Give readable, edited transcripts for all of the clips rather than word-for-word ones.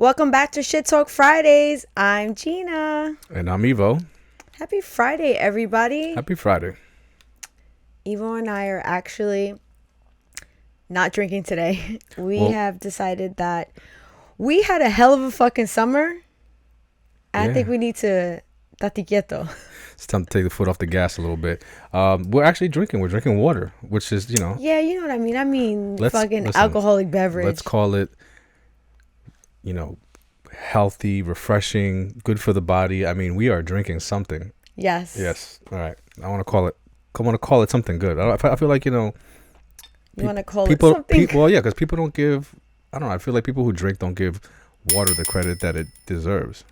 Welcome back to Shit Talk Fridays. I'm Jeanna. And I'm Evo. Happy Friday, everybody. Happy Friday. Evo and I are actually not drinking today. We have decided that we had a hell of a fucking summer. I think we need to tate quieto. It's time to take the foot off the gas a little bit. We're actually drinking. We're drinking water, which is, Yeah, you know what I mean. I mean, alcoholic beverage. Let's call it, healthy, refreshing, good for the body. I mean, we are drinking something. Yes. All right. I want to call it something good. I feel like, you want to call it something? Well, yeah, because people don't give, I don't know. I feel like people who drink don't give water the credit that it deserves.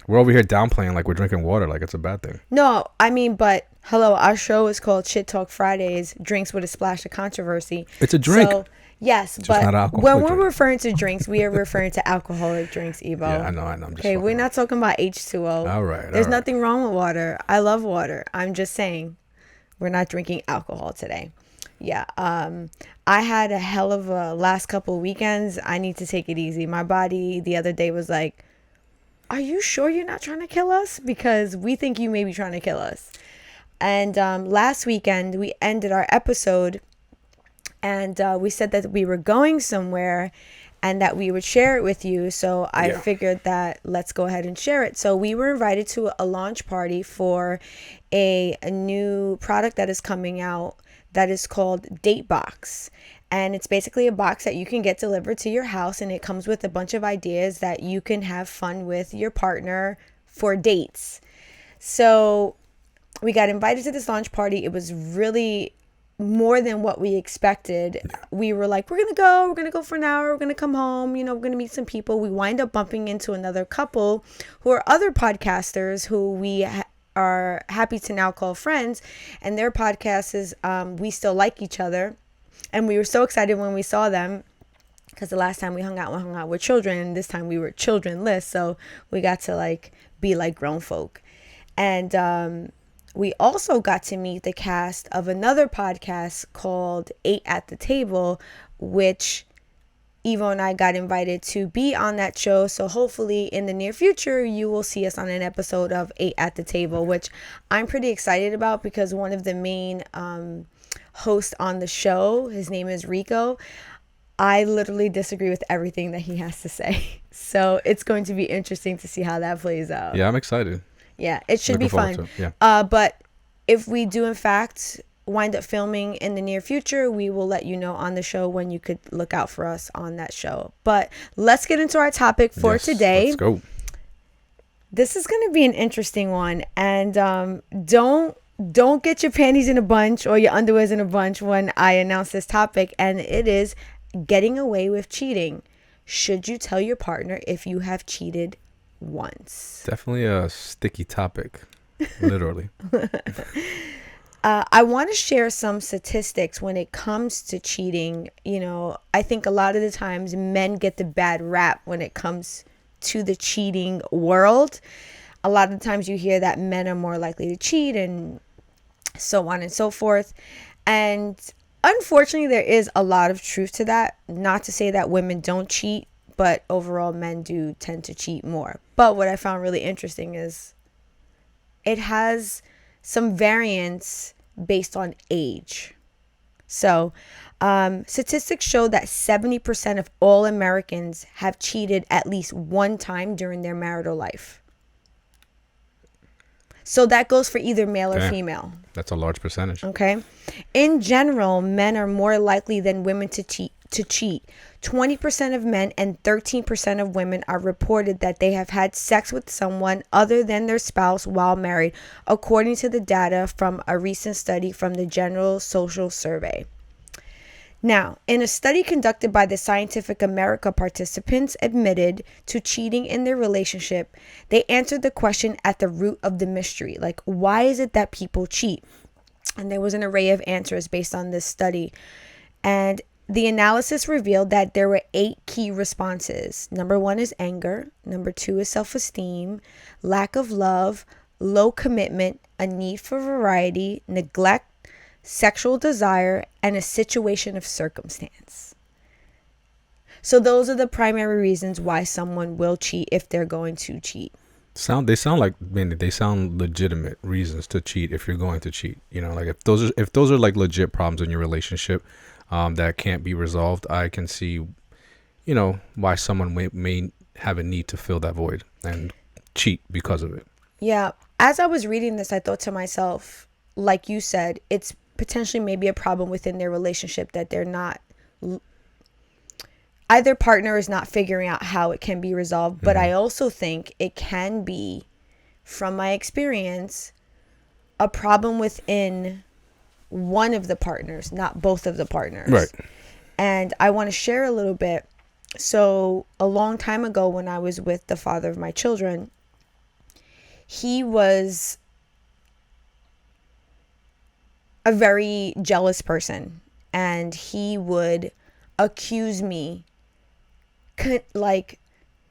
We're over here downplaying like we're drinking water like it's a bad thing. No, I mean, but hello, our show is called Shit Talk Fridays, Drinks with a Splash of Controversy. It's a drink. So, yes, just but when we're referring to drinks, we are referring to alcoholic drinks, Evo. Yeah, I know. I'm just okay, we're not talking about H2O. All right. There's nothing wrong with water. I love water. I'm just saying we're not drinking alcohol today. Yeah. I had a hell of a last couple of weekends. I need to take it easy. My body the other day was like, are you sure you're not trying to kill us? Because we think you may be trying to kill us. And last weekend, we ended our episode and we said that we were going somewhere and that we would share it with you. So I figured that let's go ahead and share it. So we were invited to a launch party for a new product that is coming out that is called Date Box. And it's basically a box that you can get delivered to your house, and it comes with a bunch of ideas that you can have fun with your partner for dates. So we got invited to this launch party. It was really more than what we expected. We were like, we're going to go for an hour. We're going to come home. We're going to meet some people. We wind up bumping into another couple who are other podcasters who we are happy to now call friends. And their podcast is We Still Like Each Other. And we were so excited when we saw them because the last time we hung out with children, and this time we were childrenless. So we got to be like grown folk. And we also got to meet the cast of another podcast called 8 at the Table, which Evo and I got invited to be on that show. So hopefully in the near future, you will see us on an episode of 8 at the Table, which I'm pretty excited about because one of the main host on the show, his name is Rico. I literally disagree with everything that he has to say. So it's going to be interesting to see how that plays out. Yeah, I'm excited. Yeah, it should be fun. Yeah. But if we do in fact wind up filming in the near future, we will let you know on the show when you could look out for us on that show. But let's get into our topic for today. Let's go. This is going to be an interesting one, and don't get your panties in a bunch or your underwears in a bunch when I announce this topic, and it is getting away with cheating. Should you tell your partner if you have cheated once? Definitely a sticky topic, literally. I want to share some statistics when it comes to cheating. I think a lot of the times men get the bad rap when it comes to the cheating world. A lot of the times you hear that men are more likely to cheat and so on and so forth. And unfortunately, there is a lot of truth to that. Not to say that women don't cheat, but overall men do tend to cheat more. But what I found really interesting is it has some variance based on age. So statistics show that 70% of all Americans have cheated at least one time during their marital life. So that goes for either male or female. That's a large percentage. Okay. In general, men are more likely than women to cheat. 20% of men and 13% of women are reported that they have had sex with someone other than their spouse while married, according to the data from a recent study from the General Social Survey. Now, in a study conducted by the Scientific America, participants admitted to cheating in their relationship. They answered the question at the root of the mystery, like, why is it that people cheat? And there was an array of answers based on this study. And the analysis revealed that there were 8 key responses. Number 1 is anger. Number 2 is self-esteem, lack of love, low commitment, a need for variety, neglect, sexual desire, and a situation of circumstance. So those are the primary reasons why someone will cheat if they're going to cheat. They sound like, man, they sound legitimate reasons to cheat if you're going to cheat. You know, like if those are like legit problems in your relationship that can't be resolved, I can see, you know, why someone may have a need to fill that void and cheat because of it. Yeah. As I was reading this, I thought to myself, like you said, it's potentially maybe a problem within their relationship that they're not, either partner is not figuring out how it can be resolved. But I also think it can be, from my experience, a problem within one of the partners, not both of the partners. Right. And I want to share a little bit. So a long time ago, when I was with the father of my children, he was a very jealous person, and he would accuse me,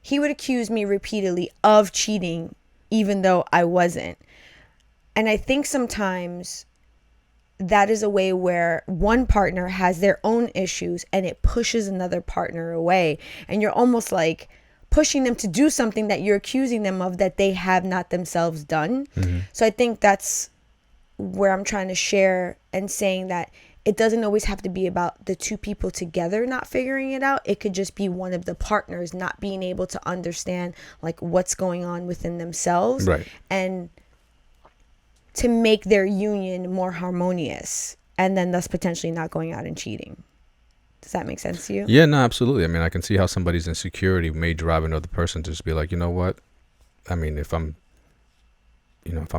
he would accuse me repeatedly of cheating, even though I wasn't. And I think sometimes that is a way where one partner has their own issues and it pushes another partner away, and you're almost like pushing them to do something that you're accusing them of that they have not themselves done. So I think that's where I'm trying to share and saying that it doesn't always have to be about the two people together not figuring it out. It could just be one of the partners not being able to understand like what's going on within themselves, Right. and to make their union more harmonious, and then thus potentially not going out and cheating. Does that make sense to you? Yeah, no, absolutely. I mean, I can see how somebody's insecurity may drive another person to just be like, you know what? I mean, if I'm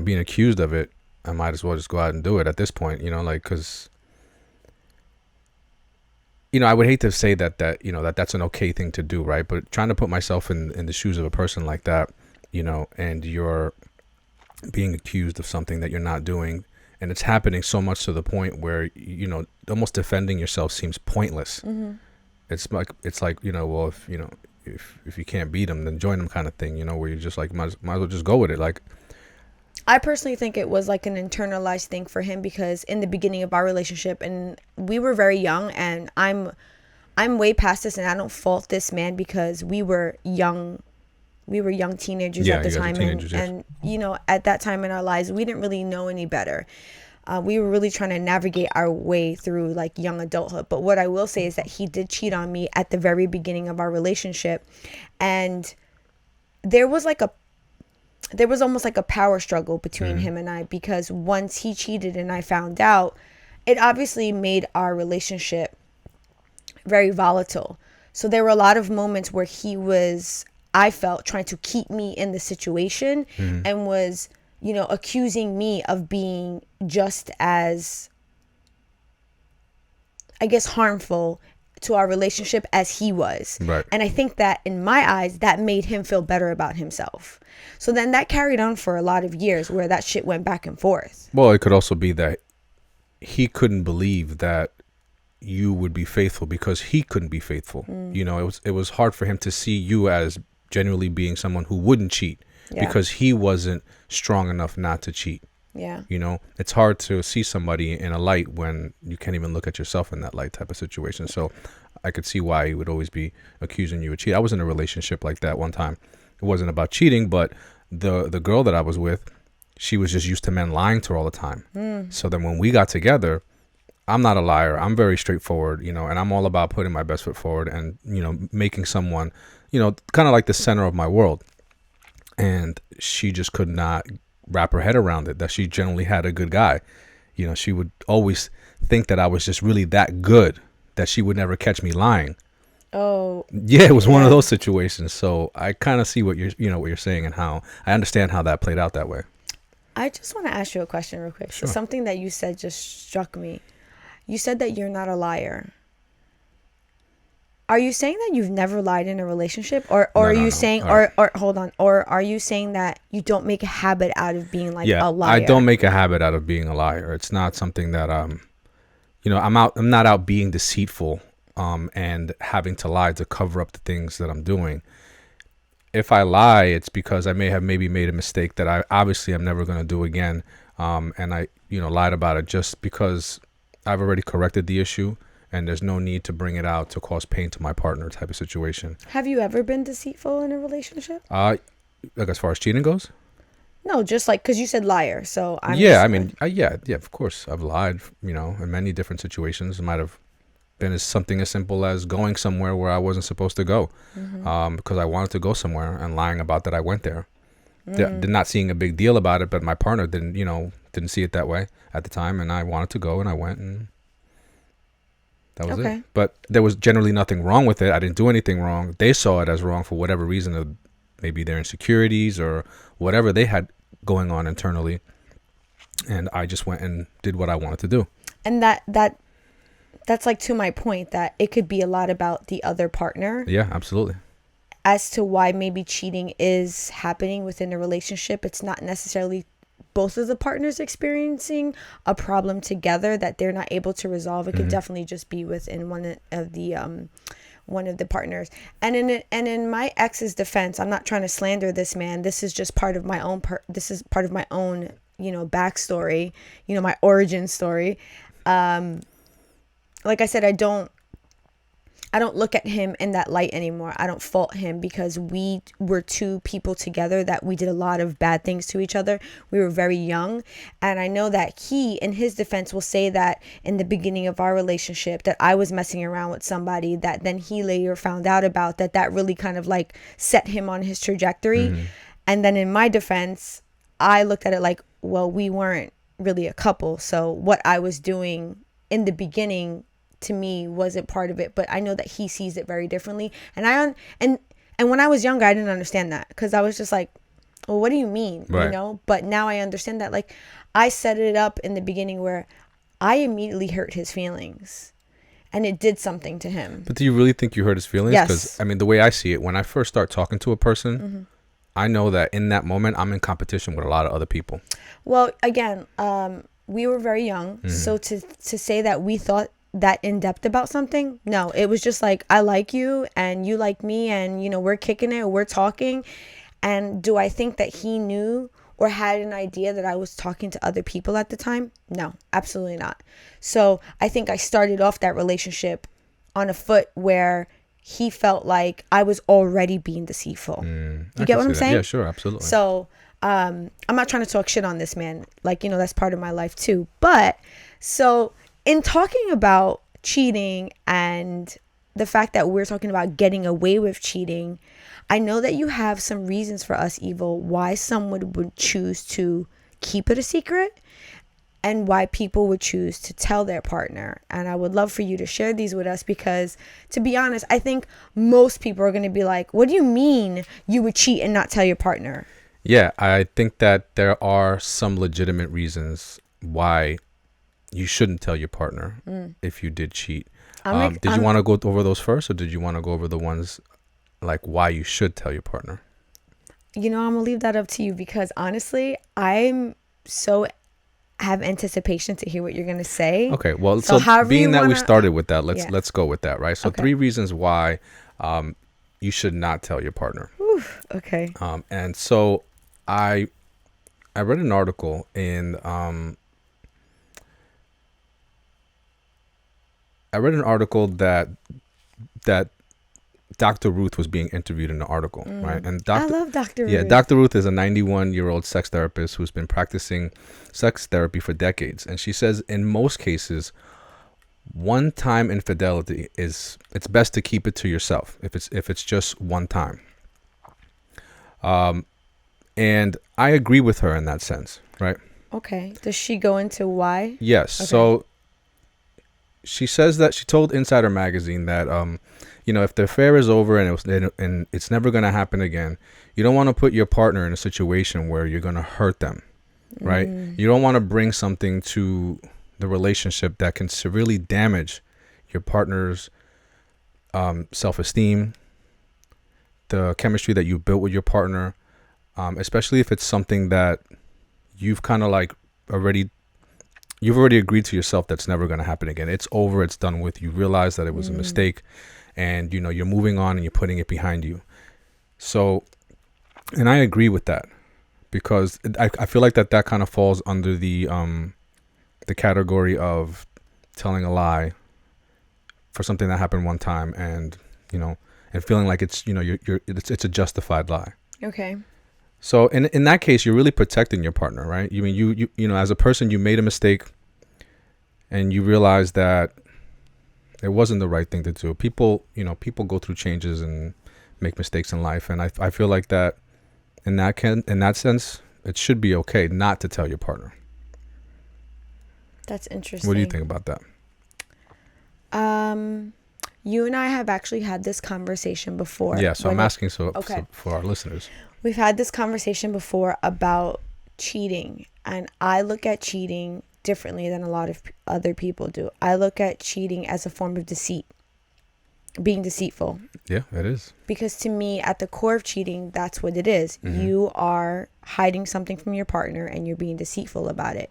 being accused of it, I might as well just go out and do it at this point, you know, like, because, you know, I would hate to say that you know, that's an okay thing to do, right? But trying to put myself in the shoes of a person like that, you know, and you're being accused of something that you're not doing, and it's happening so much to the point where, you know, almost defending yourself seems pointless. It's like, you know, well, if you can't beat them, then join them, kind of thing, you know, where you're just like, might as well just go with it. Like, I personally think it was like an internalized thing for him, because in the beginning of our relationship, and we were very young, and I'm way past this, and I don't fault this man because we were young teenagers at the time, and you know, at that time in our lives, we didn't really know any better. We were really trying to navigate our way through like young adulthood. But what I will say is that he did cheat on me at the very beginning of our relationship, and there was almost like a power struggle between him and I, because once he cheated and I found out, it obviously made our relationship very volatile. So there were a lot of moments where he was, I felt, trying to keep me in the situation, and was, you know, accusing me of being just as, I guess, harmful to our relationship as he was. Right. And I think that in my eyes, that made him feel better about himself. So then that carried on for a lot of years where that shit went back and forth. well, it could also be that he couldn't believe that you would be faithful because he couldn't be faithful. You know, it was hard for him to see you as genuinely being someone who wouldn't cheat, because he wasn't strong enough not to cheat. Yeah. You know, it's hard to see somebody in a light when you can't even look at yourself in that light type of situation. So I could see why he would always be accusing you of cheating. I was in a relationship like that one time. It wasn't about cheating, but the girl that I was with, she was just used to men lying to her all the time. So then when we got together, I'm not a liar. I'm very straightforward, you know, and I'm all about putting my best foot forward and, you know, making someone, you know, kind of like the center of my world. And she just could not wrap her head around it, that she generally had a good guy. You know, she would always think that I was just really that good, that she would never catch me lying. Oh. Yeah, it was one of those situations. So I kind of see what you're saying, and how I understand how that played out that way. I just want to ask you a question real quick. Sure. Something that you said just struck me. You said that you're not a liar. Are you saying that you've never lied in a relationship, or No, are you no. saying, All right. or hold on, or are you saying that you don't make a habit out of being like a liar? I don't make a habit out of being a liar. It's not something that you know, I'm not out being deceitful and having to lie to cover up the things that I'm doing. If I lie, it's because I may have maybe made a mistake that I'm never going to do again, and I, you know, lied about it just because I've already corrected the issue, and there's no need to bring it out to cause pain to my partner type of situation. Have you ever been deceitful in a relationship? Like as far as cheating goes? No, just like, because you said liar. So I'm Yeah, just I mean, yeah, of course. I've lied, in many different situations. It might have been as something as simple as going somewhere where I wasn't supposed to go, because I wanted to go somewhere and lying about that I went there. Did not seeing a big deal about it, but my partner didn't see it that way at the time, and I wanted to go, and I went, and that was it. But there was generally nothing wrong with it. I didn't do anything wrong. They saw it as wrong for whatever reason, of maybe their insecurities or whatever they had going on internally, and I just went and did what I wanted to do. And that's like to my point that it could be a lot about the other partner. Yeah, absolutely. As to why maybe cheating is happening within a relationship. It's not necessarily both of the partners experiencing a problem together that they're not able to resolve. It could definitely just be within one of the partners. And in my ex's defense, I'm not trying to slander this man. This is just part of my own this is part of my own, backstory, my origin story. Like I said, I don't look at him in that light anymore. I don't fault him because we were two people together that we did a lot of bad things to each other. We were very young. And I know that he, in his defense, will say that in the beginning of our relationship that I was messing around with somebody that then he later found out about, that really kind of like set him on his trajectory. And then in my defense, I looked at it like, well, we weren't really a couple. So what I was doing in the beginning to me wasn't part of it, but I know that he sees it very differently. And and when I was younger, I didn't understand that because I was just like, well, what do you mean? Right. But now I understand that, like, I set it up in the beginning where I immediately hurt his feelings and it did something to him. But do you really think you hurt his feelings? Yes. Because I mean, the way I see it, when I first start talking to a person, I know that in that moment I'm in competition with a lot of other people. Well, again, we were very young, so to say that we thought that in depth about something, no, it was just like, I like you and you like me, and we're kicking it, we're talking. And do I think that he knew or had an idea that I was talking to other people at the time? No, absolutely not. So I think I started off that relationship on a foot where he felt like I was already being deceitful. You get what I'm saying? Yeah, sure, absolutely. So I'm not trying to talk shit on this man. Like, that's part of my life too. But so in talking about cheating and the fact that we're talking about getting away with cheating, I know that you have some reasons for us, Evil, why someone would choose to keep it a secret and why people would choose to tell their partner. And I would love for you to share these with us because, to be honest, I think most people are going to be like, what do you mean you would cheat and not tell your partner? Yeah, I think that there are some legitimate reasons why you shouldn't tell your partner if you did cheat. Did you want to go over those first, or did you want to go over the ones like why you should tell your partner? I'm going to leave that up to you because honestly, I'm so have anticipation to hear what you're going to say. Okay, well, so being that we started with that, let's go with that, right? So okay. 3 reasons why you should not tell your partner. Oof, okay. And so I read an article in that Dr. Ruth was being interviewed in the article, right? And I love Dr. Ruth. Yeah, Dr. Ruth is a 91-year-old sex therapist who's been practicing sex therapy for decades. And she says in most cases, one-time infidelity it's best to keep it to yourself if it's just one time. And I agree with her in that sense, right? Okay. Does she go into why? Yes. Okay. So she says that she told Insider Magazine that if the affair is over and it's never going to happen again, you don't want to put your partner in a situation where you're going to hurt them, right? You don't want to bring something to the relationship that can severely damage your partner's self-esteem, the chemistry that you built with your partner, especially if it's something that you've kind of like you've already agreed to yourself that's never going to happen again. It's over. It's done with. You realize that it was a mistake and, you're moving on and you're putting it behind you. So, and I agree with that because I feel like that kind of falls under the category of telling a lie for something that happened one time, and and feeling like it's it's a justified lie. Okay. So in that case, you're really protecting your partner, right? You mean you as a person, you made a mistake, and you realize that it wasn't the right thing to do. People go through changes and make mistakes in life, and I feel like that in that sense, it should be okay not to tell your partner. That's interesting. What do you think about that? You and I have actually had this conversation before. Yeah, so I'm asking so Okay. for our listeners. We've had this conversation before about cheating, and I look at cheating differently than a lot of other people do. I look at cheating as a form of deceit, being deceitful. Yeah, it is. Because to me, at the core of cheating, that's what it is. Mm-hmm. You are hiding something from your partner and you're being deceitful about it.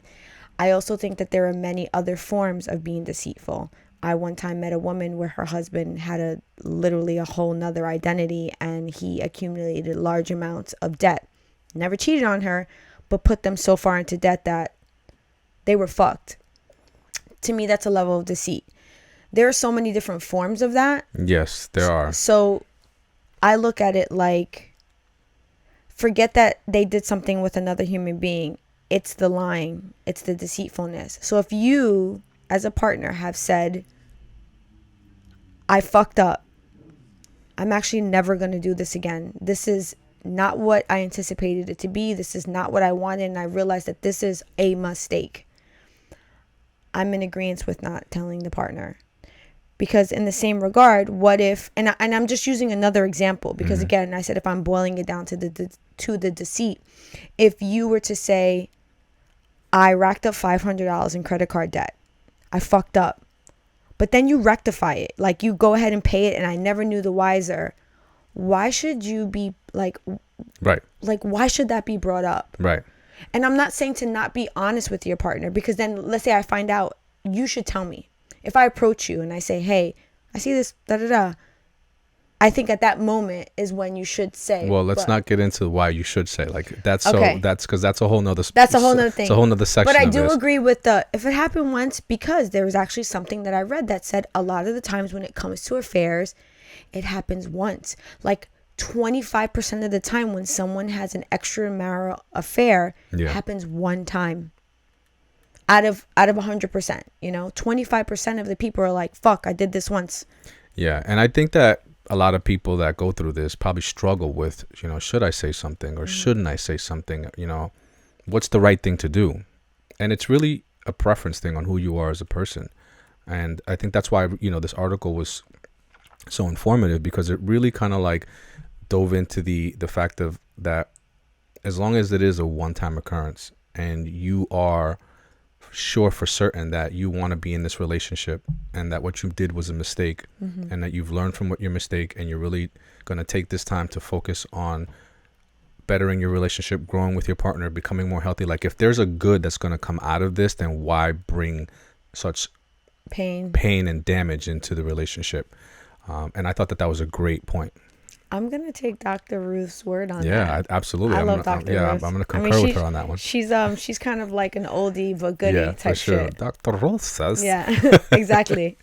I also think that there are many other forms of being deceitful. I one time met a woman where her husband had literally a whole nother identity, and he accumulated large amounts of debt. Never cheated on her, but put them so far into debt that they were fucked. To me, that's a level of deceit. There are so many different forms of that. Yes, there are. So I look at it like, forget that they did something with another human being. It's the lying. It's the deceitfulness. So if you, as a partner, have said, I fucked up, I'm actually never going to do this again. This is not what I anticipated it to be. This is not what I wanted. And I realized that this is a mistake. I'm in agreement with not telling the partner. Because in the same regard, what if, and I'm just using another example, because again, I said if I'm boiling it down to the deceit, if you were to say, I racked up $500 in credit card debt, I fucked up, but then you rectify it, like you go ahead and pay it, and I never knew the wiser. Why should you be like, right? Like, why should that be brought up? Right. And I'm not saying to not be honest with your partner, because then let's say I find out, you should tell me. If I approach you and I say, hey, I see this, I think at that moment is when you should say. Well, let's not get into why you should say. Like, that's okay. That's because that's a whole nother. That's a whole nother thing. It's a whole nother section. But I of do this. agree with if it happened once, because there was actually something that I read that said a lot of the times when it comes to affairs, it happens once. Like 25% of the time when someone has an extramarital affair, it happens one time. Out of 100%, 25% of the people are like, fuck, I did this once. Yeah. And I think that a lot of people that go through this probably struggle with, should I say something or shouldn't I say something? What's the right thing to do? And it's really a preference thing on who you are as a person. And I think that's why, this article was so informative, because it really kind of like dove into the fact of that as long as it is a one-time occurrence and you are sure for certain that you want to be in this relationship and that what you did was a mistake, and that you've learned from your mistake, and you're really going to take this time to focus on bettering your relationship, growing with your partner, becoming more healthy. Like, if there's a good that's going to come out of this, then why bring such pain and damage into the relationship? And I thought that was a great point. I'm going to take Dr. Ruth's word on that. Yeah, absolutely. I love Dr. Ruth. I'm going to concur with her on that one. She's kind of like an oldie but goodie type for sure. shit. Dr. Ruth says. Yeah, exactly.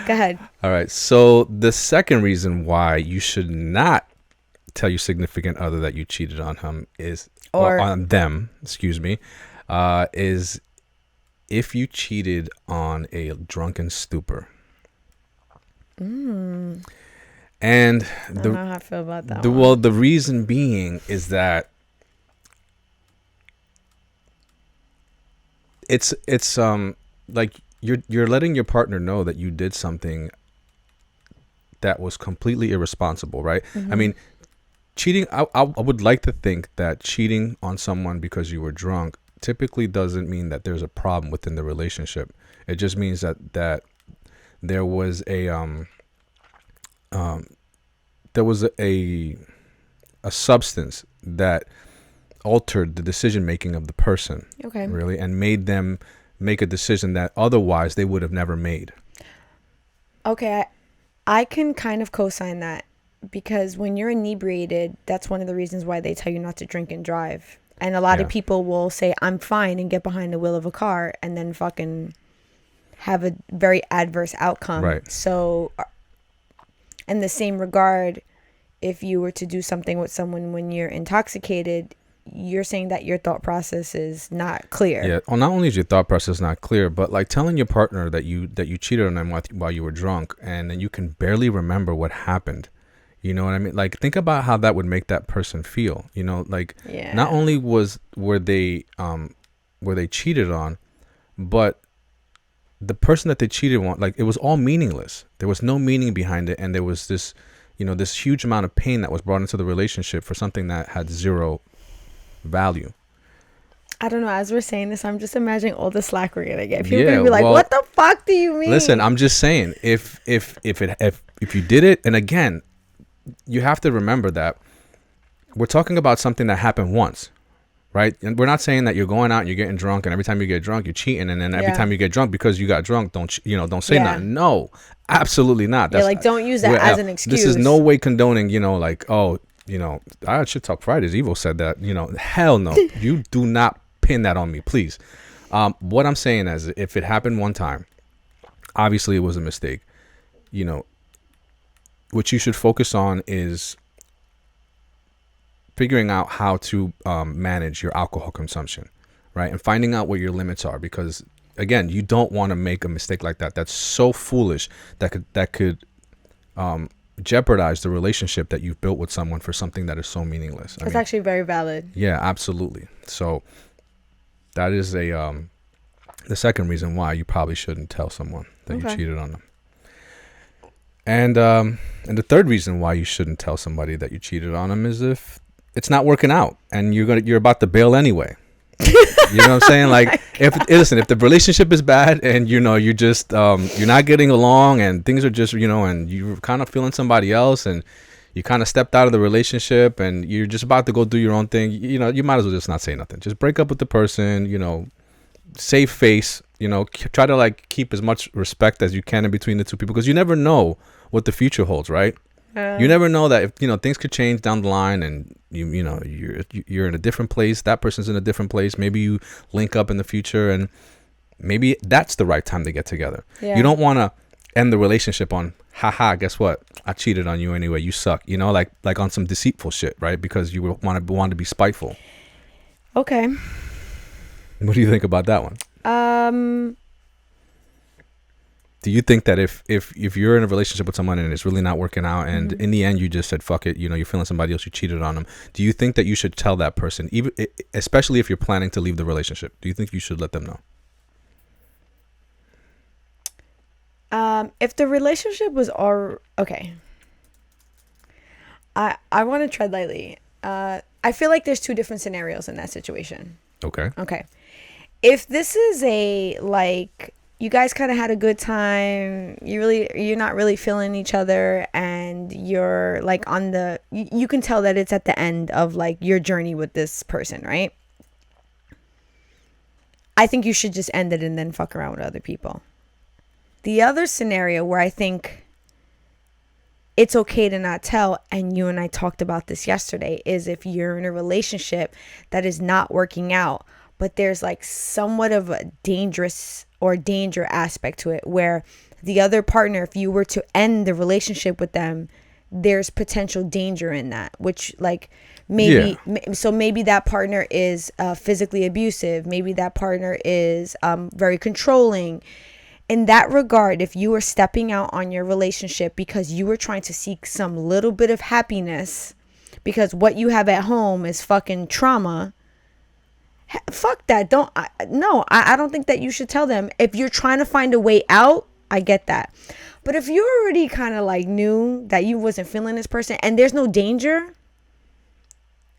Go ahead. All right. So the second reason why you should not tell your significant other that you cheated on him is if you cheated on a drunken stupor. And I don't know how I feel about that. Well, the reason being is that it's like you're letting your partner know that you did something that was completely irresponsible, right? I mean, cheating. I would like to think that cheating on someone because you were drunk typically doesn't mean that there's a problem within the relationship. It just means that there was a substance that altered the decision making of the person, okay, really, and made them make a decision that otherwise they would have never made. Okay, I can kind of co-sign that, because when you're inebriated, that's one of the reasons why they tell you not to drink and drive. And a lot of people will say, I'm fine, and get behind the wheel of a car and then fucking have a very adverse outcome. Right. So in the same regard, if you were to do something with someone when you're intoxicated, you're saying that your thought process is not clear. Yeah. Well, not only is your thought process not clear, but like telling your partner that you cheated on them while you were drunk, and then you can barely remember what happened. You know what I mean? Like, think about how that would make that person feel. You know, like, not only were they cheated on, but the person that they cheated on, like, it was all meaningless. There was no meaning behind it, and there was this, you know, this huge amount of pain that was brought into the relationship for something that had zero value. I don't know. As we're saying this, I'm just imagining all the slack we're gonna get. People are gonna be like, "What the fuck do you mean?" Listen, I'm just saying, if you did it, and again, you have to remember that we're talking about something that happened once, right? And we're not saying that you're going out and you're getting drunk, and every time you get drunk, you're cheating, and then every time you get drunk because you got drunk, don't say nothing. No, absolutely not. That's, don't use that as an excuse. This is no way condoning, like, oh, I should talk Fridays. Evo said that, hell no. You do not pin that on me, please. What I'm saying is, if it happened one time, obviously it was a mistake. What you should focus on is figuring out how to manage your alcohol consumption, right? And finding out what your limits are, because again, you don't want to make a mistake like that. That's so foolish that could jeopardize the relationship that you've built with someone for something that is so meaningless. That's actually very valid. Yeah, absolutely. So that is the second reason why you probably shouldn't tell someone that you cheated on them. And the third reason why you shouldn't tell somebody that you cheated on them is if it's not working out and you're about to bail anyway. You know what I'm saying? Like, if the relationship is bad and you just you're not getting along and things are just and you're kind of feeling somebody else and you kind of stepped out of the relationship and you're just about to go do your own thing, you might as well just not say nothing. Just break up with the person, save face, try to like keep as much respect as you can in between the two people, because you never know what the future holds, right? You never know that if things could change down the line and you're in a different place, that person's in a different place, maybe you link up in the future and maybe that's the right time to get together. You don't want to end the relationship on haha, guess what, I cheated on you anyway, you suck, like on some deceitful shit, right? Because you want to be spiteful. Okay, what do you think about that one? Do you think that if you're in a relationship with someone and it's really not working out and in the end you just said fuck it, you're feeling somebody else, you cheated on them, do you think that you should tell that person, even especially if you're planning to leave the relationship? Do you think you should let them know? If the relationship was okay, I want to tread lightly. I feel like there's two different scenarios in that situation. Okay. If this is you guys kind of had a good time, you're not really feeling each other, and you're like you can tell that it's at the end of like your journey with this person, right? I think you should just end it and then fuck around with other people. The other scenario where I think it's okay to not tell, and you and I talked about this yesterday, is if you're in a relationship that is not working out, but there's like somewhat of a danger aspect to it, where the other partner, if you were to end the relationship with them, there's potential danger in that, which like maybe that partner is physically abusive, maybe that partner is very controlling. In that regard, if you were stepping out on your relationship because you were trying to seek some little bit of happiness because what you have at home is fucking trauma, fuck that. I don't think that you should tell them. If you're trying to find a way out, I get that. But if you already kind of like knew that you wasn't feeling this person and there's no danger,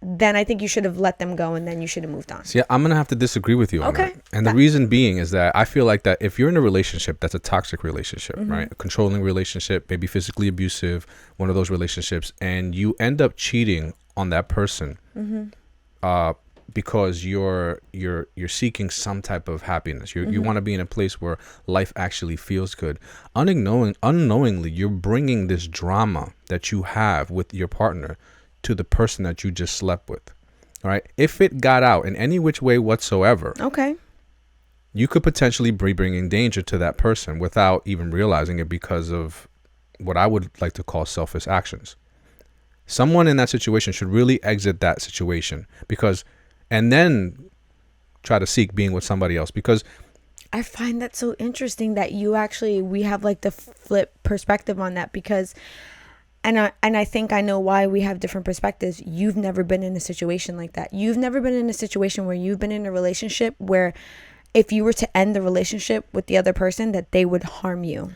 then I think you should have let them go and then you should have moved on. See, I'm going to have to disagree with you on that. And the reason being is that I feel like that if you're in a relationship that's a toxic relationship, right? A controlling relationship, maybe physically abusive, one of those relationships, and you end up cheating on that person because you're seeking some type of happiness. You want to be in a place where life actually feels good. Unknowingly, you're bringing this drama that you have with your partner to the person that you just slept with. All right. If it got out in any which way whatsoever, you could potentially be bringing danger to that person without even realizing it because of what I would like to call selfish actions. Someone in that situation should really exit that situation and then try to seek being with somebody else, because I find that so interesting that we have like the flip perspective on that, because and I think I know why we have different perspectives. You've never been in a situation like that. You've never been in a situation where you've been in a relationship where if you were to end the relationship with the other person, that they would harm you.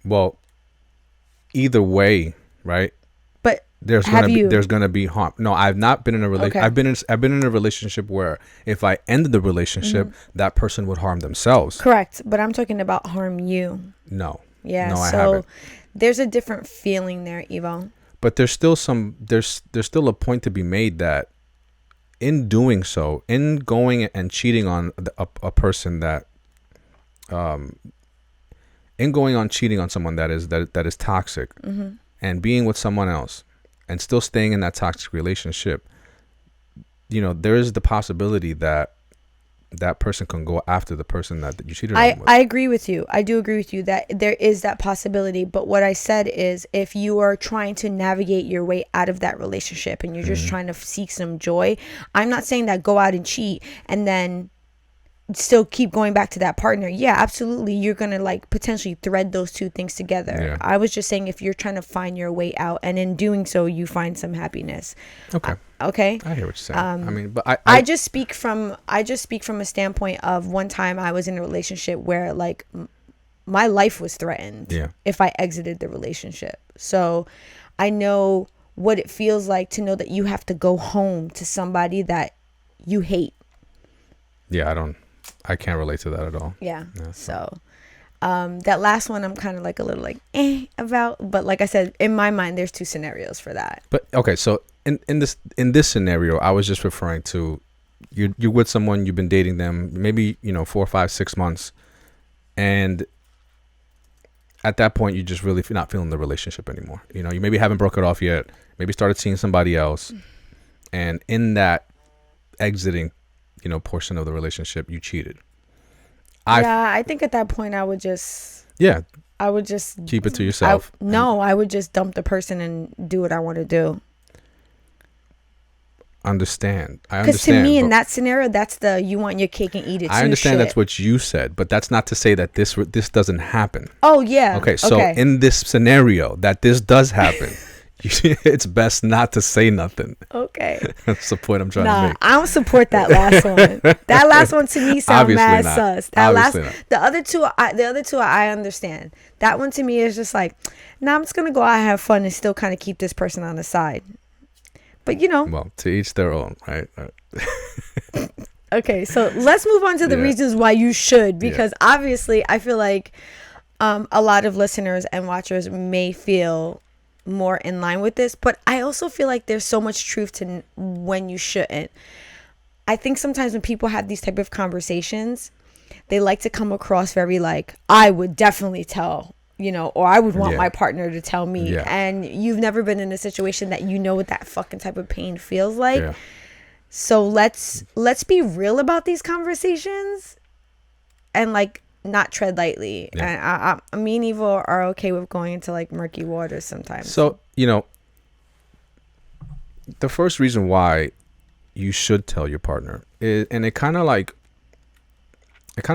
Well, either way, right? But there's gonna be harm. No, I've not been in a relationship. Okay. I've been in a relationship where if I ended the relationship, that person would harm themselves. Correct, but I'm talking about harm you. No. Yeah. No, I so haven't. there's a different feeling there, Evo. But there's still a point to be made that in doing so, in going and cheating on a person that, in going on cheating on someone that is toxic, and being with someone else, and still staying in that toxic relationship, there is the possibility that that person can go after the person that you cheated on with. I agree with you. I do agree with you that there is that possibility. But what I said is, if you are trying to navigate your way out of that relationship and you're just trying to seek some joy, I'm not saying that go out and cheat and then still keep going back to that partner. Yeah, absolutely. You're going to like potentially thread those two things together. Yeah. I was just saying if you're trying to find your way out and in doing so, you find some happiness. Okay. Okay. I hear what you're saying. I mean, but I just speak from a standpoint of one time I was in a relationship where like my life was threatened if I exited the relationship. So I know what it feels like to know that you have to go home to somebody that you hate. Yeah, I can't relate to that at all. Yeah. So that last one I'm kind of like a little like about, but like I said, in my mind there's two scenarios for that. But okay, so in this scenario, I was just referring to you're with someone, you've been dating them maybe 4, 5, 6 months, and at that point you're just really not feeling the relationship anymore. You maybe haven't broke it off yet, maybe started seeing somebody else, and in that exiting portion of the relationship, you cheated. I think at that point I would just keep it to yourself. I would just dump the person and do what I want to do. I understand. Because to me, in that scenario, that's the you want your cake and eat it too. I understand that's what you said, but that's not to say that this doesn't happen. Oh yeah. Okay, so in this scenario that this does happen, it's best not to say nothing. Okay. That's the point I'm trying to make. I don't support that last one. That last one to me sounds mad sus. The other two I understand. That one to me is just like, I'm just gonna go out and have fun and still kind of keep this person on the side. But well, to each their own, right? Okay, so let's move on to the reasons why you should, because obviously I feel like a lot of listeners and watchers may feel more in line with this, but I also feel like there's so much truth to when you shouldn't. I think sometimes when people have these type of conversations, they like to come across very like, I would definitely tell, or I would want my partner to tell me. And you've never been in a situation that what that fucking type of pain feels like. So let's be real about these conversations and like not tread lightly. And me and Evo are okay with going into like murky waters sometimes. So the first reason why you should tell your partner is, and it kind of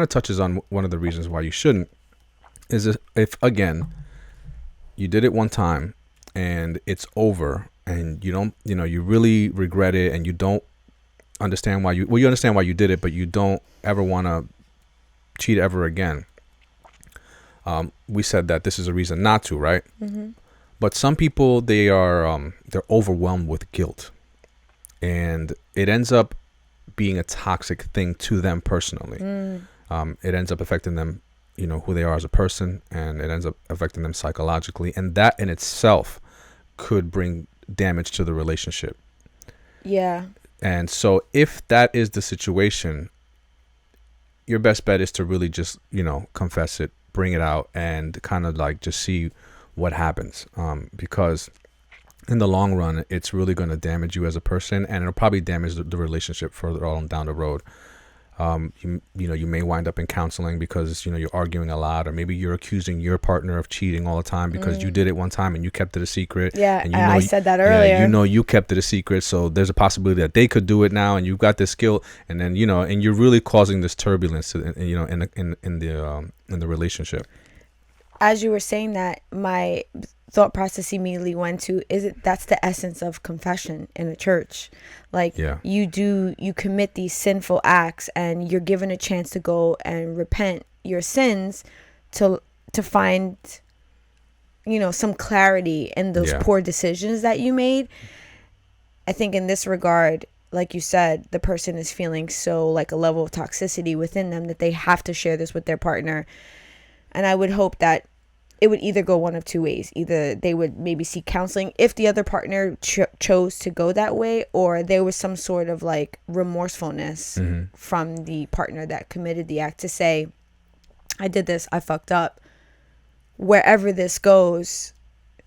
touches on one of the reasons why you shouldn't, is if again you did it one time and it's over and you don't you really regret it and you don't understand why you understand why you did it, but you don't ever want to cheat ever again. We said that this is a reason not to, right? But some people, they're overwhelmed with guilt, and it ends up being a toxic thing to them personally. It ends up affecting them, who they are as a person, and it ends up affecting them psychologically, and that in itself could bring damage to the relationship. And so if that is the situation, your best bet is to really just, confess it, bring it out, and kind of like just see what happens. Because in the long run, it's really going to damage you as a person, and it'll probably damage the relationship further on down the road. You may wind up in counseling because you're arguing a lot, or maybe you're accusing your partner of cheating all the time because you did it one time and you kept it a secret. Yeah, and I said that earlier. Yeah, you kept it a secret, so there's a possibility that they could do it now, and you've got this skill, and then and you're really causing this turbulence, in the relationship. As you were saying that, my thought process immediately went to, that's the essence of confession in a church. Like, you commit these sinful acts and you're given a chance to go and repent your sins to find some clarity in those poor decisions that you made. I think in this regard, like you said, the person is feeling so like a level of toxicity within them that they have to share this with their partner. And I would hope that it would either go one of two ways. Either they would maybe seek counseling if the other partner chose to go that way, or there was some sort of like remorsefulness from the partner that committed the act to say, I did this, I fucked up. Wherever this goes,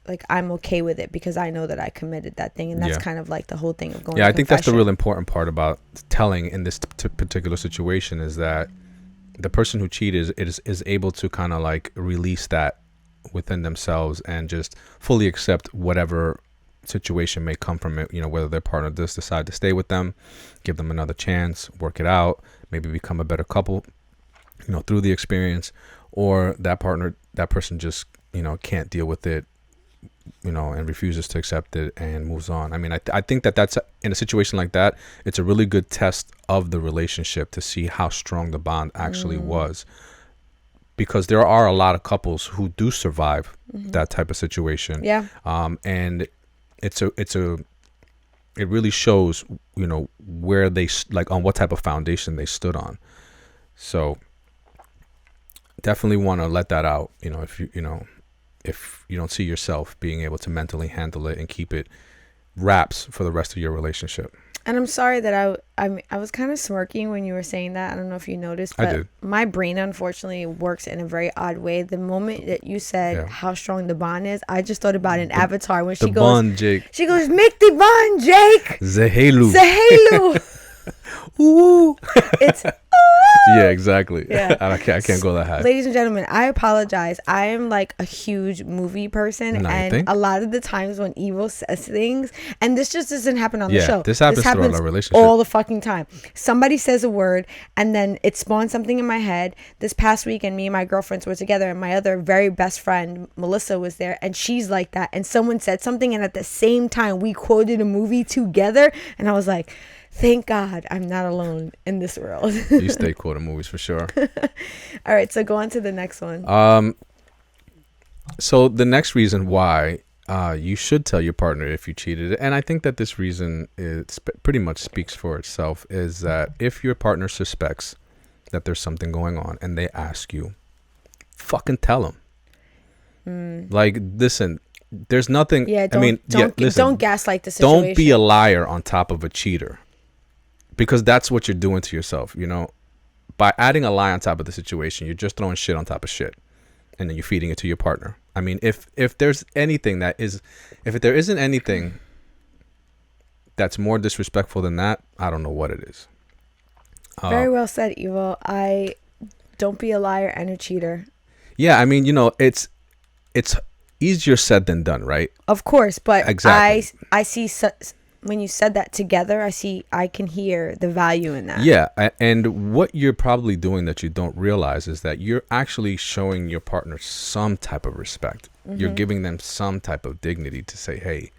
like, I'm okay with it because I know that I committed that thing. And that's kind of like the whole thing of going to I think that's the confession. real important part about telling in this particular situation, is that the person who cheated is able to kind of like release that within themselves and just fully accept whatever situation may come from it, whether their partner does decide to stay with them, give them another chance, work it out, maybe become a better couple, through the experience, or that person just, can't deal with it, and refuses to accept it and moves on. I mean, I think that's in a situation like that, it's a really good test of the relationship to see how strong the bond actually was. Because there are a lot of couples who do survive that type of situation. Yeah. And it really shows, where they on what type of foundation they stood on. So definitely want to let that out. If you don't see yourself being able to mentally handle it and keep it wraps for the rest of your relationship. And I'm sorry that I was kind of smirking when you were saying that. I don't know if you noticed, but I did. My brain unfortunately works in a very odd way. The moment that you said how strong the bond is, I just thought about an Avatar when she goes, bond, Jake. She goes, make the bond, Jake. Zehelu. Ooh. It's yeah, exactly. Yeah. I can't go that high. Ladies and gentlemen, I apologize. I am like a huge movie person, and a lot of the times when Evil says things, and this just doesn't happen on the show. This happens throughout our relationship all the fucking time. Somebody says a word, and then it spawns something in my head. This past weekend, me and my girlfriends were together, and my other very best friend, Melissa, was there, and she's like that. And someone said something, and at the same time, we quoted a movie together, and I was like, thank God I'm not alone in this world. You stay quoting movies for sure. All right, so go on to the next one. So the next reason why you should tell your partner if you cheated, and I think that this reason pretty much speaks for itself, is that if your partner suspects that there's something going on and they ask you, fucking tell them. Like, listen, there's nothing. Yeah, listen, don't gaslight the situation. Don't be a liar on top of a cheater. Because that's what you're doing to yourself, by adding a lie on top of the situation. You're just throwing shit on top of shit, and then you're feeding it to your partner. I mean, if there's anything if there isn't anything that's more disrespectful than that, I don't know what it is. Very well said, Evil. I don't be a liar and a cheater. Yeah, I mean, it's easier said than done, right? Of course, but exactly. I see. When you said that together, I can hear the value in that. Yeah, and what you're probably doing that you don't realize is that you're actually showing your partner some type of respect. You're giving them some type of dignity to say, hey,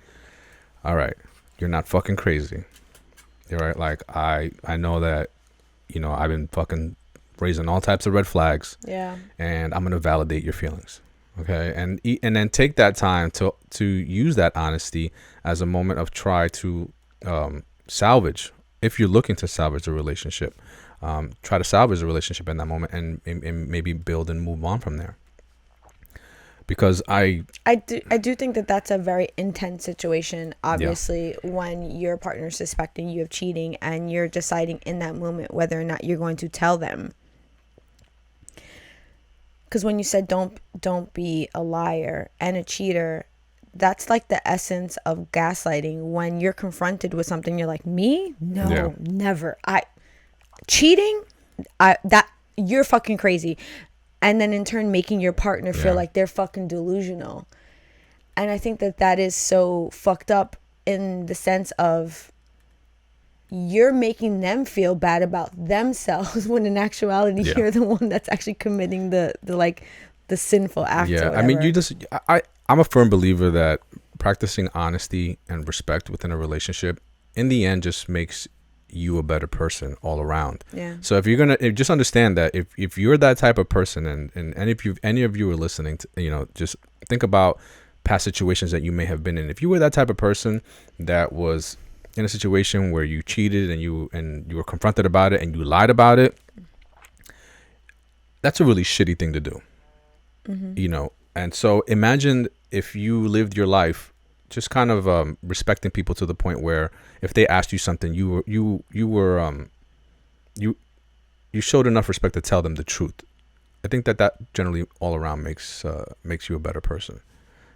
all right, you're not fucking crazy. You're right. Like, I know that, I've been fucking raising all types of red flags. Yeah. And I'm going to validate your feelings. Okay, and then take that time to use that honesty as a moment of try to salvage. If you're looking to salvage a relationship, try to salvage a relationship in that moment, and maybe build and move on from there. Because I do think that that's a very intense situation. Obviously, when your partner is suspecting you of cheating, and you're deciding in that moment whether or not you're going to tell them. Because when you said don't be a liar and a cheater, that's like the essence of gaslighting. When you're confronted with something, you're like, me? No, never. Cheating? that you're fucking crazy. And then in turn making your partner feel Yeah. like they're fucking delusional. And I think that is so fucked up in the sense of you're making them feel bad about themselves when in actuality Yeah. you're the one that's actually committing the like the sinful act or Yeah, whatever. I mean, I'm a firm believer that practicing honesty and respect within a relationship, in the end, just makes you a better person all around. Yeah. So if you're gonna just understand that if you're that type of person, and if you any of you are listening to, just think about past situations that you may have been in. If you were that type of person that was in a situation where you cheated and you were confronted about it and you lied about it, that's a really shitty thing to do. And so imagine if you lived your life just kind of respecting people to the point where if they asked you something, you showed enough respect to tell them the truth. I think that generally all around makes you a better person.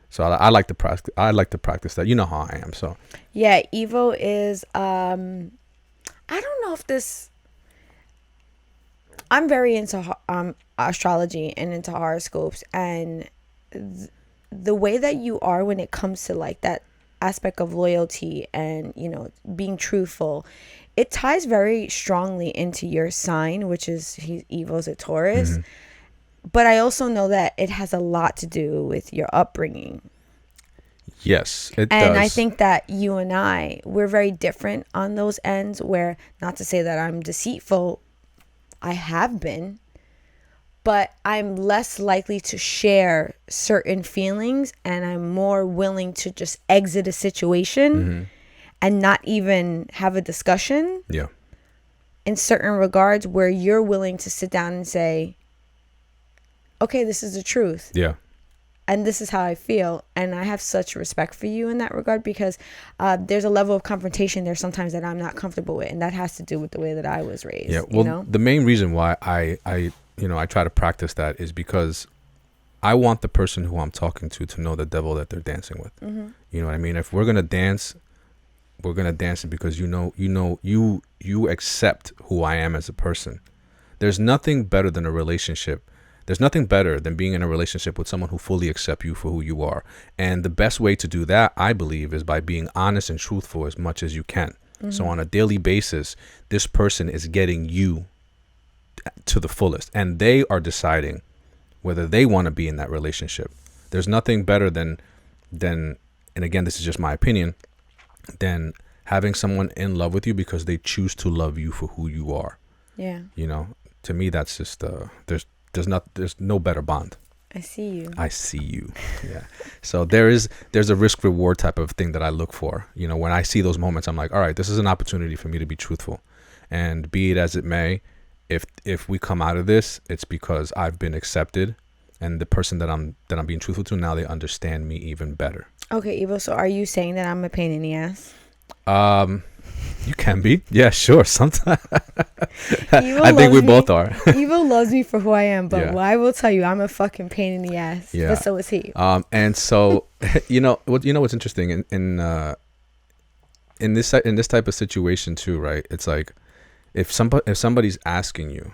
So I like to practice. I like to practice that. You know how I am. So Yeah, Evo is I don't know if this, I'm very into astrology and into horoscopes, and the way that you are when it comes to like that aspect of loyalty and being truthful, it ties very strongly into your sign, which is Evo's a Taurus. But I also know that it has a lot to do with your upbringing. yes, it And does. I think that you and we're very different on those ends, where, not to say that I'm deceitful, I have been, but I'm less likely to share certain feelings, and I'm more willing to just exit a situation and not even have a discussion. Yeah. In certain regards, where you're willing to sit down and say, okay, this is the truth. Yeah. And this is how I feel. And I have such respect for you in that regard, because there's a level of confrontation there sometimes that I'm not comfortable with. And that has to do with the way that I was raised. Yeah. Well, the main reason why I try to practice that is because I want the person who I'm talking to know the devil that they're dancing with. You know what I mean? If we're going to dance, we're going to dance it because you accept who I am as a person. There's nothing better than a relationship. There's nothing better than being in a relationship with someone who fully accepts you for who you are. And the best way to do that, I believe, is by being honest and truthful as much as you can. So on a daily basis, this person is getting you to the fullest, and they are deciding whether they want to be in that relationship. There's nothing better than, and again, this is just my opinion, than having someone in love with you because they choose to love you for who you are. Yeah. To me, that's just there's no better bond. I see you. I see you. Yeah. So there's a risk reward type of thing that I look for. When I see those moments, I'm like, all right, this is an opportunity for me to be truthful, and be it as it may, if we come out of this, it's because I've been accepted, and the person that I'm being truthful to now, they understand me even better. Okay, Evo, so are you saying that I'm a pain in the ass? You can be. Yeah, sure. Sometimes. I think we both are. Evo loves me for who I am, but Yeah. I will tell you, I'm a fucking pain in the ass. Yeah. But so is he. And so, what's interesting in this type of situation too, right? It's like if somebody's asking you,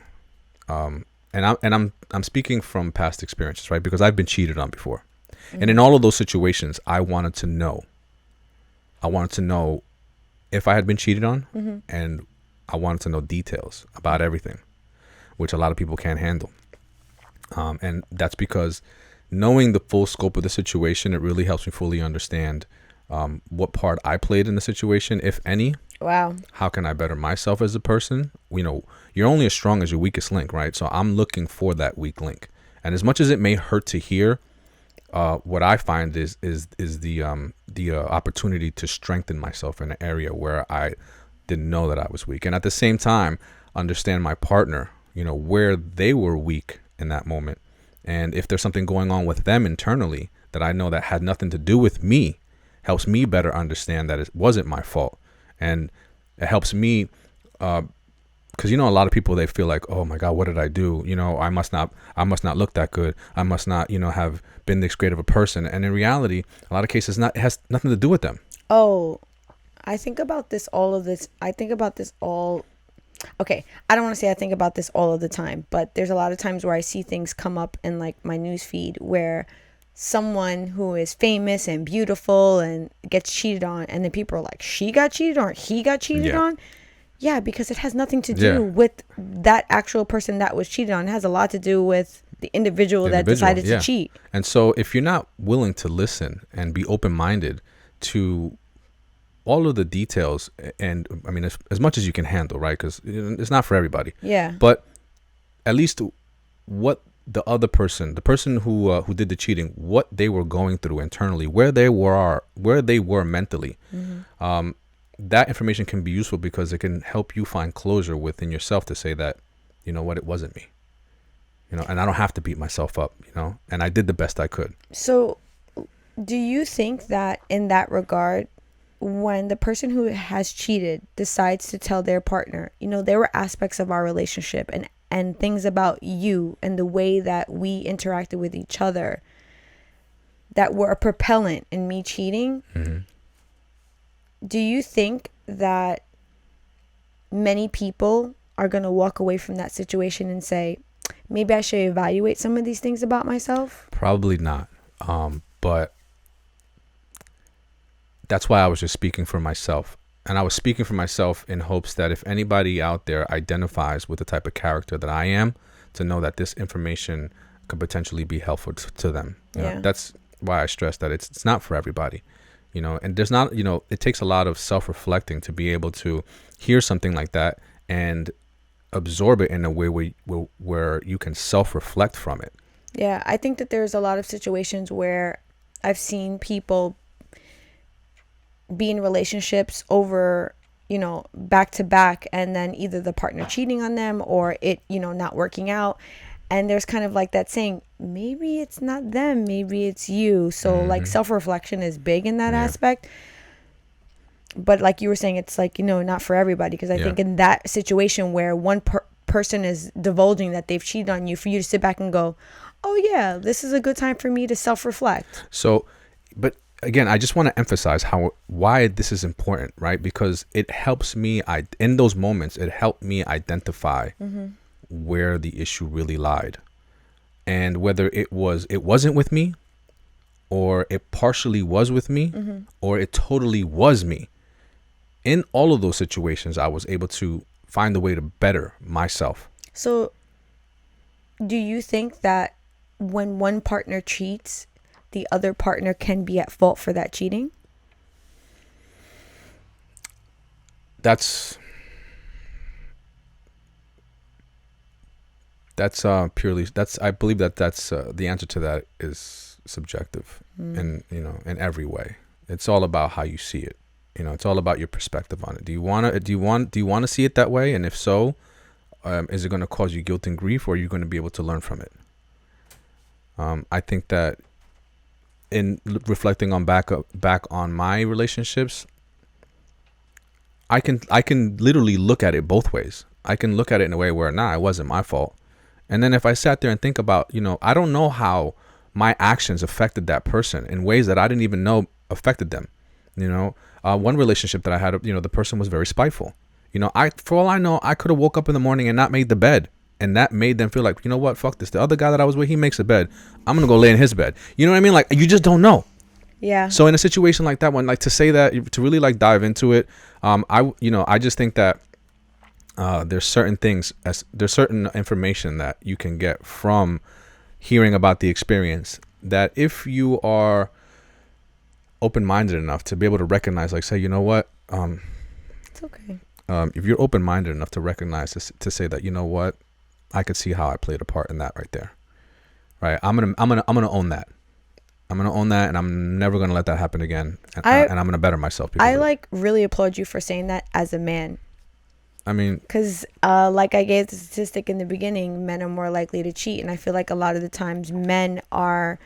and I'm speaking from past experiences, right? Because I've been cheated on before, and in all of those situations, I wanted to know if I had been cheated on, and I wanted to know details about everything, which a lot of people can't handle. And that's because knowing the full scope of the situation, it really helps me fully understand what part I played in the situation, if any. Wow. How can I better myself as a person? You're only as strong as your weakest link, right? So I'm looking for that weak link. And as much as it may hurt to hear, what I find is the opportunity to strengthen myself in an area where I didn't know that I was weak, and at the same time understand my partner, where they were weak in that moment, and if there's something going on with them internally that I know that had nothing to do with me, helps me better understand that it wasn't my fault, and it helps me. Because a lot of people, they feel like, oh my God, what did I do? I must not look that good. I must not, have been this great of a person. And in reality, a lot of cases, it has nothing to do with them. Oh, I think about this all okay, I don't want to say I think about this all of the time, but there's a lot of times where I see things come up in like my news feed where someone who is famous and beautiful and gets cheated on, and then people are like, she got cheated on, or he got cheated Yeah. on. Yeah, because it has nothing to Yeah. do with that actual person that was cheated on. It has a lot to do with the individual that decided to cheat. And so if you're not willing to listen and be open-minded to all of the details, and I mean, as much as you can handle, right? Because it's not for everybody. Yeah. But at least what the other person, the person who did the cheating, what they were going through internally, where they were mentally, that information can be useful because it can help you find closure within yourself to say that, you know what, it wasn't me, and I don't have to beat myself up, and I did the best I could. So do you think that in that regard, when the person who has cheated decides to tell their partner, there were aspects of our relationship and things about you and the way that we interacted with each other that were a propellant in me cheating, do you think that many people are going to walk away from that situation and say, maybe I should evaluate some of these things about myself? Probably not. But that's why I was just speaking for myself. And I was speaking for myself in hopes that if anybody out there identifies with the type of character that I am, to know that this information could potentially be helpful to them. That's why I stress that it's not for everybody. And there's not, it takes a lot of self-reflecting to be able to hear something like that and absorb it in a way where you can self-reflect from it. Yeah, I think that there's a lot of situations where I've seen people be in relationships over, back to back, and then either the partner cheating on them or it, not working out. And there's kind of like that saying, maybe it's not them, maybe it's you. So like self-reflection is big in that aspect. But like you were saying, it's like, not for everybody. Because I think in that situation where one person is divulging that they've cheated on you, for you to sit back and go, oh yeah, this is a good time for me to self-reflect. So, but again, I just want to emphasize why this is important, right? Because it helps me, in those moments, it helped me identify where the issue really lied, and whether it wasn't with me, or it partially was with me, or it totally was me. In all of those situations, I was able to find a way to better myself. So do you think that when one partner cheats, the other partner can be at fault for that cheating? That's purely, I believe that's the answer to that is subjective in every way. It's all about how you see it. It's all about your perspective on it. Do you want to see it that way? And if so, is it going to cause you guilt and grief, or are you going to be able to learn from it? I think that in reflecting on back on my relationships, I can literally look at it both ways. I can look at it in a way where, it wasn't my fault. And then if I sat there and think about, I don't know how my actions affected that person in ways that I didn't even know affected them. One relationship that I had, the person was very spiteful. For all I know, I could have woke up in the morning and not made the bed. And that made them feel like, you know what, fuck this. The other guy that I was with, he makes a bed. I'm going to go lay in his bed. You know what I mean? Like, you just don't know. Yeah. So in a situation like that one, like to say that, to really like dive into it, I just think that there's certain information that you can get from hearing about the experience, that if you are open-minded enough to be able to recognize, like, say, you know what, it's okay. If you're open-minded enough to recognize this, to say that, you know what, I could see how I played a part in that right there. Right. I'm gonna own that. I'm gonna own that, and I'm never gonna let that happen again. And I'm gonna better myself. I really applaud you for saying that as a man. I mean, because like I gave the statistic in the beginning, men are more likely to cheat, and I feel like a lot of the times men are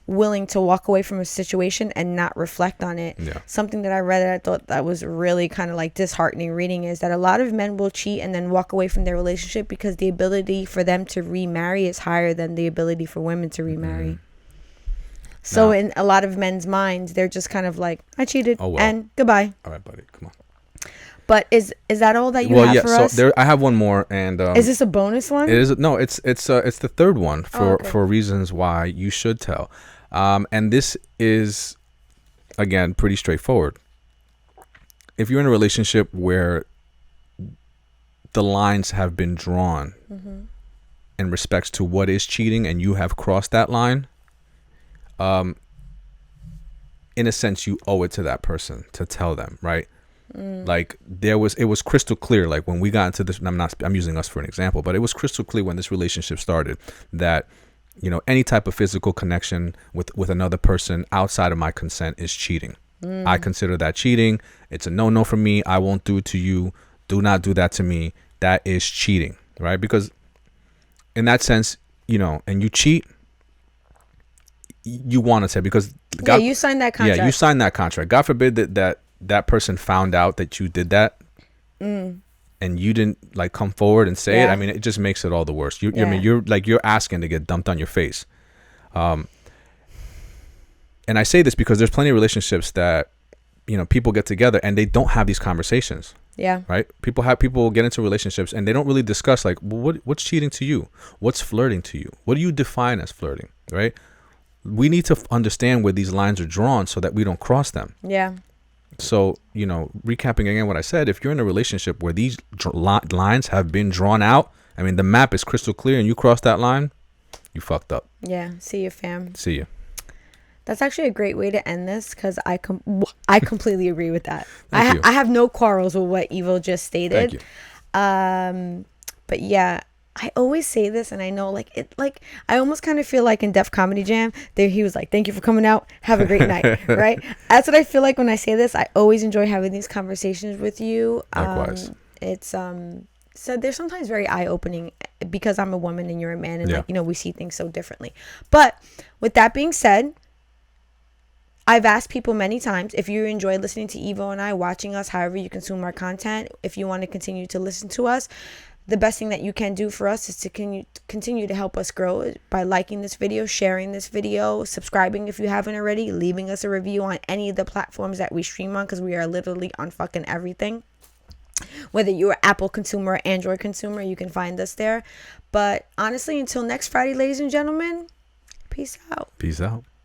willing to walk away from a situation and not reflect on it. Yeah. Something that I read that I thought that was really kind of like disheartening reading is that a lot of men will cheat and then walk away from their relationship because the ability for them to remarry is higher than the ability for women to remarry. So in a lot of men's minds, they're just kind of like, I cheated, and goodbye. All right, buddy, come on. But is that all that you have for us? So I have one more, and is this a bonus one? it is no, it's the third one okay. for reasons why you should tell, and this is again pretty straightforward. If you're in a relationship where the lines have been drawn in respects to what is cheating, and you have crossed that line, in a sense, you owe it to that person to tell them, right? Like it was crystal clear. Like when we got into this, I'm using us for an example, but it was crystal clear when this relationship started that, you know, any type of physical connection with another person outside of my consent is cheating. I consider that cheating. It's a no for me. I won't do it to you. Do not do that to me. That is cheating, right? Because in that sense, you know, and you cheat, you want to say, because God, you signed that contract. Yeah, you signed that contract. God forbid that person found out that you did that, and you didn't like come forward and say it. I mean, it just makes it all the worse. I mean, you're asking to get dumped on your face. And I say this because there's plenty of relationships that, you know, people get together and they don't have these conversations. Yeah. Right. People get into relationships and they don't really discuss like, well, what's cheating to you? What's flirting to you? What do you define as flirting? Right. We need to understand where these lines are drawn so that we don't cross them. Yeah. So, you know, recapping again what I said, if you're in a relationship where these lines have been drawn out, I mean, the map is crystal clear and you cross that line, you fucked up. Yeah. See you, fam. See you. That's actually a great way to end this because I completely agree with that. I have no quarrels with what Evo just stated. Thank you. But yeah, I always say this, and I know I almost kind of feel like in Def Comedy Jam, there he was like, "Thank you for coming out. Have a great night." Right? That's what I feel like when I say this. I always enjoy having these conversations with you. Likewise. It's so they're sometimes very eye-opening because I'm a woman and you're a man, and like, you know, we see things so differently. But with that being said, I've asked people many times, if you enjoy listening to Evo and I, watching us, however you consume our content, if you want to continue to listen to us, the best thing that you can do for us is to continue to help us grow by liking this video, sharing this video, subscribing if you haven't already, leaving us a review on any of the platforms that we stream on, because we are literally on fucking everything. Whether you're an Apple consumer or Android consumer, you can find us there. But honestly, until next Friday, ladies and gentlemen, peace out. Peace out.